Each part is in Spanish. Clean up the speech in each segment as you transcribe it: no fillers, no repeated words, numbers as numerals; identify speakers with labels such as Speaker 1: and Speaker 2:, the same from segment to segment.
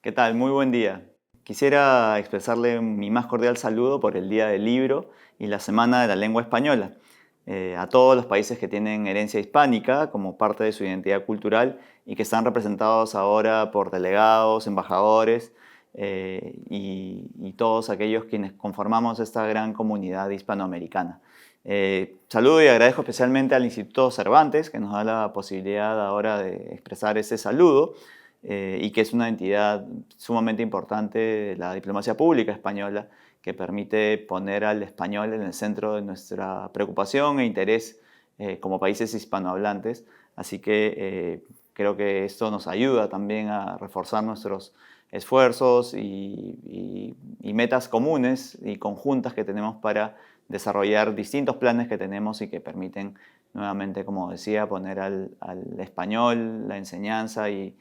Speaker 1: ¿Qué tal? Muy buen día. Quisiera expresarle mi más cordial saludo por el Día del Libro y la Semana de la Lengua Española, a todos los países que tienen herencia hispánica como parte de su identidad cultural y que están representados ahora por delegados, embajadores y todos aquellos quienes conformamos esta gran comunidad hispanoamericana. Saludo y agradezco especialmente al Instituto Cervantes, que nos da la posibilidad ahora de expresar ese saludo, y que es una entidad sumamente importante de la diplomacia pública española, que permite poner al español en el centro de nuestra preocupación e interés como países hispanohablantes. Así que creo que esto nos ayuda también a reforzar nuestros esfuerzos y metas comunes y conjuntas que tenemos para desarrollar distintos planes que tenemos y que permiten nuevamente, como decía, poner al español, la enseñanza y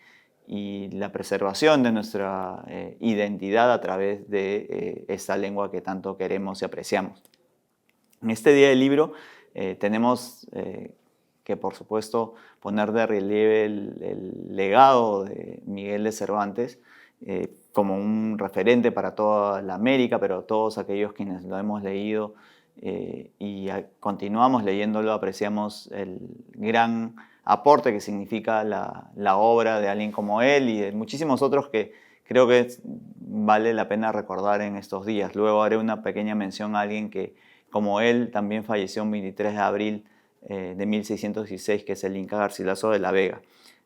Speaker 1: la preservación de nuestra identidad a través de esta lengua que tanto queremos y apreciamos. En este Día del Libro tenemos que, por supuesto, poner de relieve el legado de Miguel de Cervantes como un referente para toda la América, pero todos aquellos quienes lo hemos leído continuamos leyéndolo, apreciamos el gran aporte que significa la obra de alguien como él y de muchísimos otros que creo que vale la pena recordar en estos días. Luego haré una pequeña mención a alguien que, como él, también falleció un 23 de abril de 1616, que es el Inca Garcilaso de la Vega.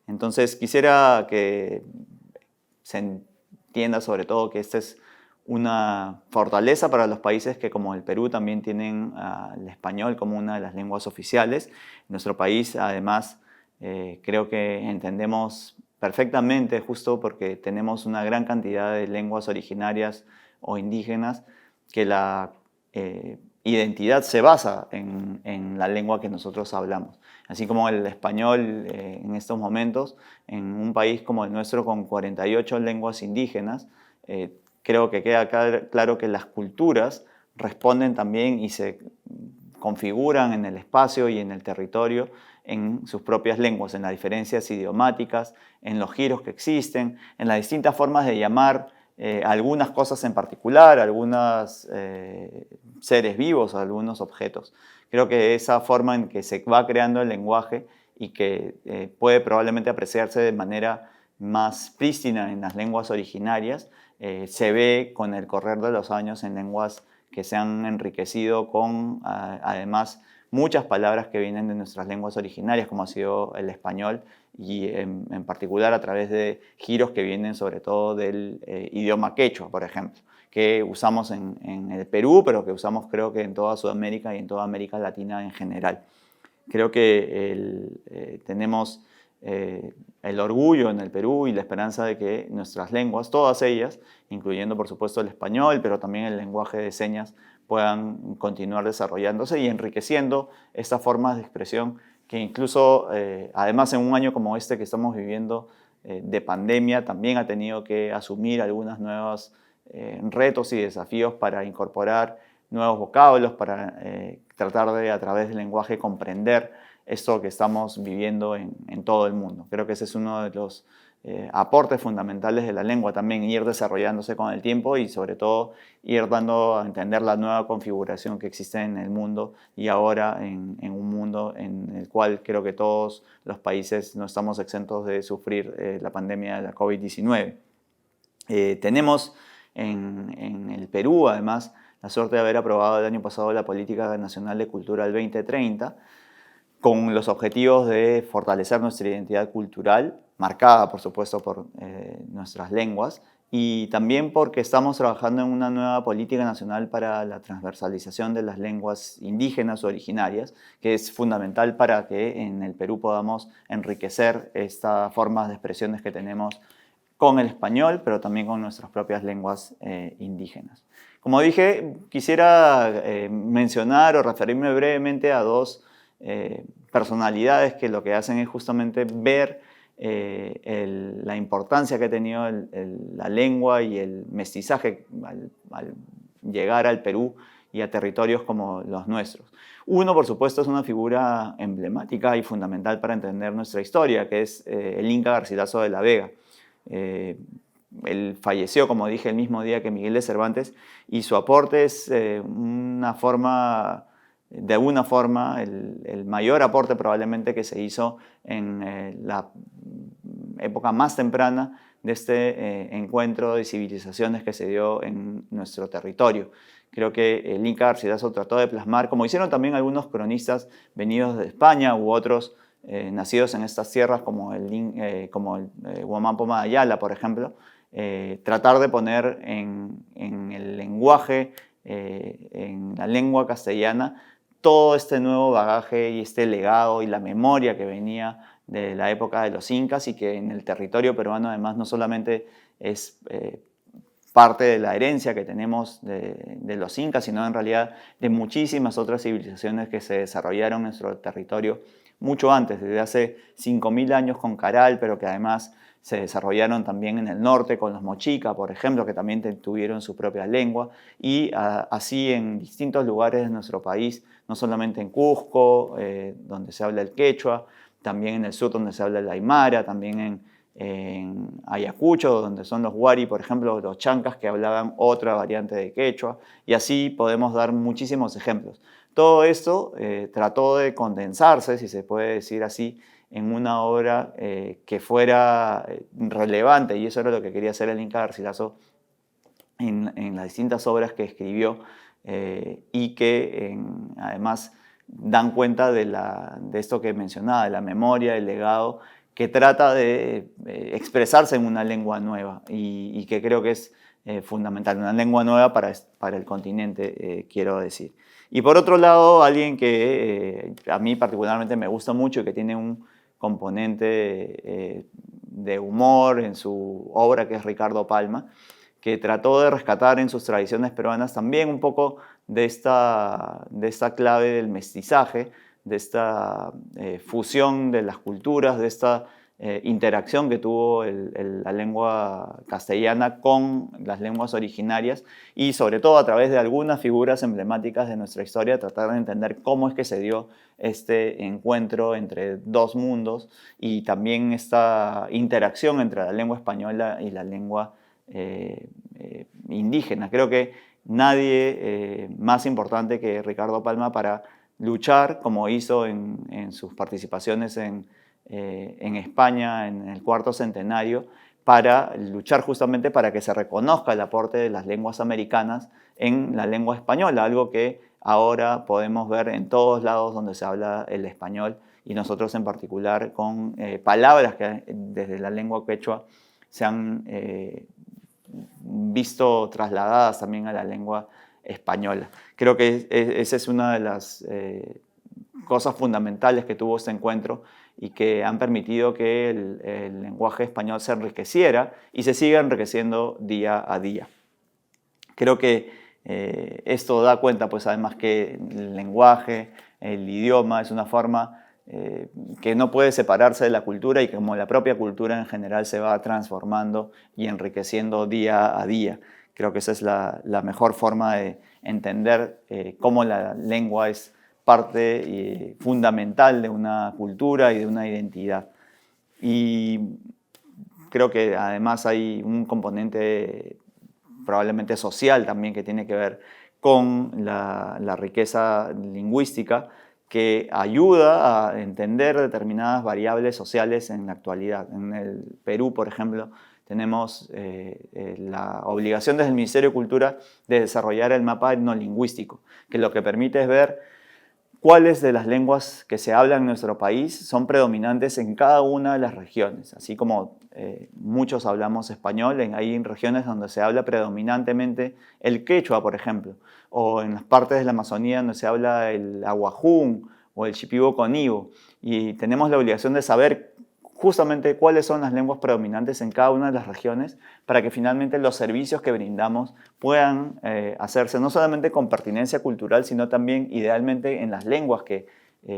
Speaker 1: Entonces quisiera que se entienda sobre todo que esta es una fortaleza para los países que, como el Perú, también tienen el español como una de las lenguas oficiales. En nuestro país, además, creo que entendemos perfectamente, justo porque tenemos una gran cantidad de lenguas originarias o indígenas, que la identidad se basa en la lengua que nosotros hablamos. Así como el español en estos momentos, en un país como el nuestro con 48 lenguas indígenas, creo que queda claro que las culturas responden también y se configuran en el espacio y en el territorio en sus propias lenguas, en las diferencias idiomáticas, en los giros que existen, en las distintas formas de llamar algunas cosas en particular, algunos seres vivos, algunos objetos. Creo que esa forma en que se va creando el lenguaje y que puede probablemente apreciarse de manera más prístina en las lenguas originarias, se ve con el correr de los años en lenguas que se han enriquecido con, además, muchas palabras que vienen de nuestras lenguas originarias, como ha sido el español, y en particular a través de giros que vienen sobre todo del idioma quechua, por ejemplo, que usamos en el Perú, pero que usamos creo que en toda Sudamérica y en toda América Latina en general. Creo que tenemos el orgullo en el Perú y la esperanza de que nuestras lenguas, todas ellas, incluyendo por supuesto el español, pero también el lenguaje de señas, puedan continuar desarrollándose y enriqueciendo estas formas de expresión que incluso, además en un año como este que estamos viviendo de pandemia, también ha tenido que asumir algunos nuevos retos y desafíos para incorporar nuevos vocablos, para tratar de, a través del lenguaje, comprender esto que estamos viviendo en todo el mundo. Creo que ese es uno de los aportes fundamentales de la lengua también, ir desarrollándose con el tiempo y sobre todo ir dando a entender la nueva configuración que existe en el mundo y ahora en un mundo en el cual creo que todos los países no estamos exentos de sufrir la pandemia de la COVID-19. Tenemos en el Perú, además, la suerte de haber aprobado el año pasado la Política Nacional de Cultura al 2030, con los objetivos de fortalecer nuestra identidad cultural, marcada por supuesto por nuestras lenguas, y también porque estamos trabajando en una nueva política nacional para la transversalización de las lenguas indígenas originarias, que es fundamental para que en el Perú podamos enriquecer estas formas de expresiones que tenemos con el español, pero también con nuestras propias lenguas indígenas. Como dije, quisiera mencionar o referirme brevemente a dos personalidades que lo que hacen es justamente ver la importancia que ha tenido la lengua y el mestizaje al llegar al Perú y a territorios como los nuestros. Uno, por supuesto, es una figura emblemática y fundamental para entender nuestra historia, que es el Inca Garcilaso de la Vega. él falleció, como dije, el mismo día que Miguel de Cervantes, y su aporte es de alguna forma, el mayor aporte probablemente que se hizo en la época más temprana de este encuentro de civilizaciones que se dio en nuestro territorio. Creo que el Inca Garcilaso trató de plasmar, como hicieron también algunos cronistas venidos de España u otros nacidos en estas tierras como el Huamán Poma de Ayala, por ejemplo, tratar de poner en el lenguaje, en la lengua castellana, todo este nuevo bagaje y este legado y la memoria que venía de la época de los incas y que en el territorio peruano además no solamente es parte de la herencia que tenemos de los incas, sino en realidad de muchísimas otras civilizaciones que se desarrollaron en nuestro territorio mucho antes, desde hace 5.000 años con Caral, pero que además se desarrollaron también en el norte con los mochica, por ejemplo, que también tuvieron su propia lengua, y así en distintos lugares de nuestro país, no solamente en Cusco, donde se habla el quechua, también en el sur donde se habla el aymara, también en Ayacucho, donde son los huari, por ejemplo, los chancas que hablaban otra variante de quechua, y así podemos dar muchísimos ejemplos. Todo esto trató de condensarse, si se puede decir así, en una obra que fuera relevante, y eso era lo que quería hacer el Inca Garcilaso en las distintas obras que escribió y que además dan cuenta de esto que mencionaba, de la memoria, del legado, que trata de expresarse en una lengua nueva y que creo que es fundamental, una lengua nueva para el continente, quiero decir. Y por otro lado, alguien que a mí particularmente me gusta mucho y que tiene un componente de humor en su obra, que es Ricardo Palma, que trató de rescatar en sus tradiciones peruanas también un poco de esta clave del mestizaje, de esta fusión de las culturas, de esta interacción que tuvo la lengua castellana con las lenguas originarias y sobre todo a través de algunas figuras emblemáticas de nuestra historia, tratar de entender cómo es que se dio este encuentro entre dos mundos y también esta interacción entre la lengua española y la lengua indígena. Creo que nadie más importante que Ricardo Palma para luchar, como hizo en sus participaciones en España en el cuarto centenario, para luchar justamente para que se reconozca el aporte de las lenguas americanas en la lengua española, algo que ahora podemos ver en todos lados donde se habla el español y nosotros en particular con palabras que desde la lengua quechua se han visto trasladadas también a la lengua española. Creo que esa es una de las cosas fundamentales que tuvo este encuentro y que han permitido que el lenguaje español se enriqueciera y se siga enriqueciendo día a día. Creo que esto da cuenta, pues además que el lenguaje, el idioma es una forma que no puede separarse de la cultura y que como la propia cultura en general se va transformando y enriqueciendo día a día. Creo que esa es la mejor forma de entender cómo la lengua es parte fundamental de una cultura y de una identidad. Y creo que además hay un componente probablemente social también que tiene que ver con la riqueza lingüística que ayuda a entender determinadas variables sociales en la actualidad. En el Perú, por ejemplo, tenemos la obligación desde el Ministerio de Cultura de desarrollar el mapa etnolingüístico, que lo que permite es ver cuáles de las lenguas que se hablan en nuestro país son predominantes en cada una de las regiones. Así como muchos hablamos español, hay regiones donde se habla predominantemente el quechua, por ejemplo, o en las partes de la Amazonía donde se habla el aguajún o el shipibo-conibo. Y tenemos la obligación de saber justamente cuáles son las lenguas predominantes en cada una de las regiones para que finalmente los servicios que brindamos puedan hacerse no solamente con pertinencia cultural, sino también idealmente en las lenguas que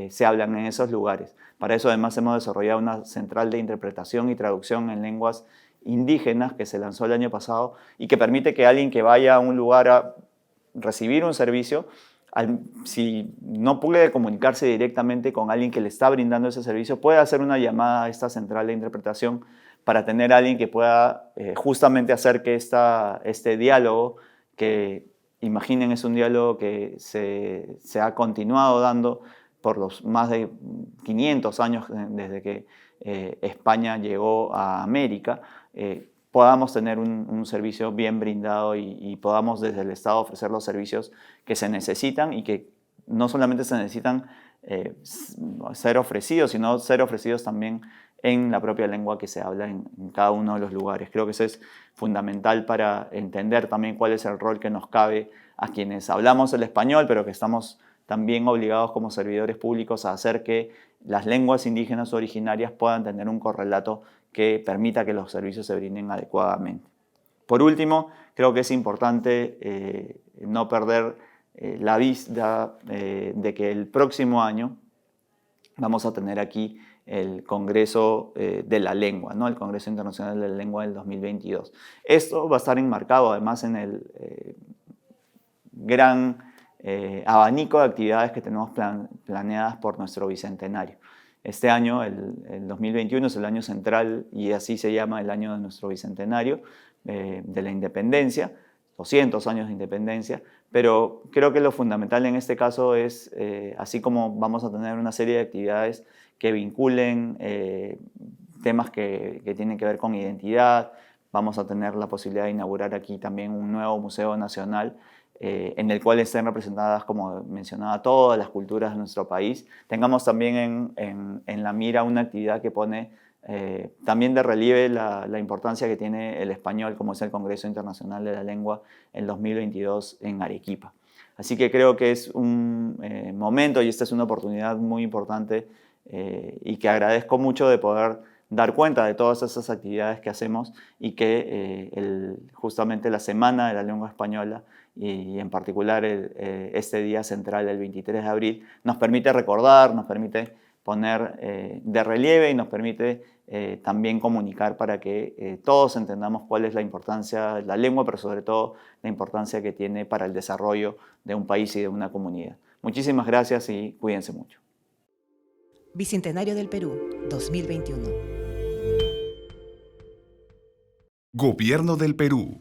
Speaker 1: se hablan en esos lugares. Para eso además hemos desarrollado una central de interpretación y traducción en lenguas indígenas que se lanzó el año pasado y que permite que alguien que vaya a un lugar a recibir un servicio, si no puede comunicarse directamente con alguien que le está brindando ese servicio, puede hacer una llamada a esta central de interpretación para tener a alguien que pueda justamente hacer que este diálogo, que imaginen es un diálogo que se ha continuado dando por los más de 500 años desde que España llegó a América, podamos tener un servicio bien brindado y podamos desde el Estado ofrecer los servicios que se necesitan y que no solamente se necesitan ser ofrecidos, sino ser ofrecidos también en la propia lengua que se habla en cada uno de los lugares. Creo que eso es fundamental para entender también cuál es el rol que nos cabe a quienes hablamos el español, pero que estamos también obligados como servidores públicos a hacer que las lenguas indígenas originarias puedan tener un correlato que permita que los servicios se brinden adecuadamente. Por último, creo que es importante no perder la vista de que el próximo año vamos a tener aquí el Congreso de la Lengua, ¿no? El Congreso Internacional de la Lengua del 2022. Esto va a estar enmarcado además en el gran abanico de actividades que tenemos planeadas por nuestro bicentenario. Este año, el 2021, es el año central y así se llama el año de nuestro bicentenario de la independencia, 200 años de independencia, pero creo que lo fundamental en este caso es, así como vamos a tener una serie de actividades que vinculen temas que tienen que ver con identidad, vamos a tener la posibilidad de inaugurar aquí también un nuevo Museo Nacional en el cual estén representadas, como mencionaba, todas las culturas de nuestro país. Tengamos también en la mira una actividad que pone también de relieve la importancia que tiene el español, como es el Congreso Internacional de la Lengua en 2022 en Arequipa. Así que creo que es un momento y esta es una oportunidad muy importante y que agradezco mucho de poder dar cuenta de todas esas actividades que hacemos y que justamente la Semana de la Lengua Española y en particular este día central, el 23 de abril, nos permite recordar, nos permite poner de relieve y nos permite también comunicar para que todos entendamos cuál es la importancia de la lengua, pero sobre todo la importancia que tiene para el desarrollo de un país y de una comunidad. Muchísimas gracias y cuídense mucho.
Speaker 2: Bicentenario del Perú, 2021.
Speaker 3: Gobierno del Perú.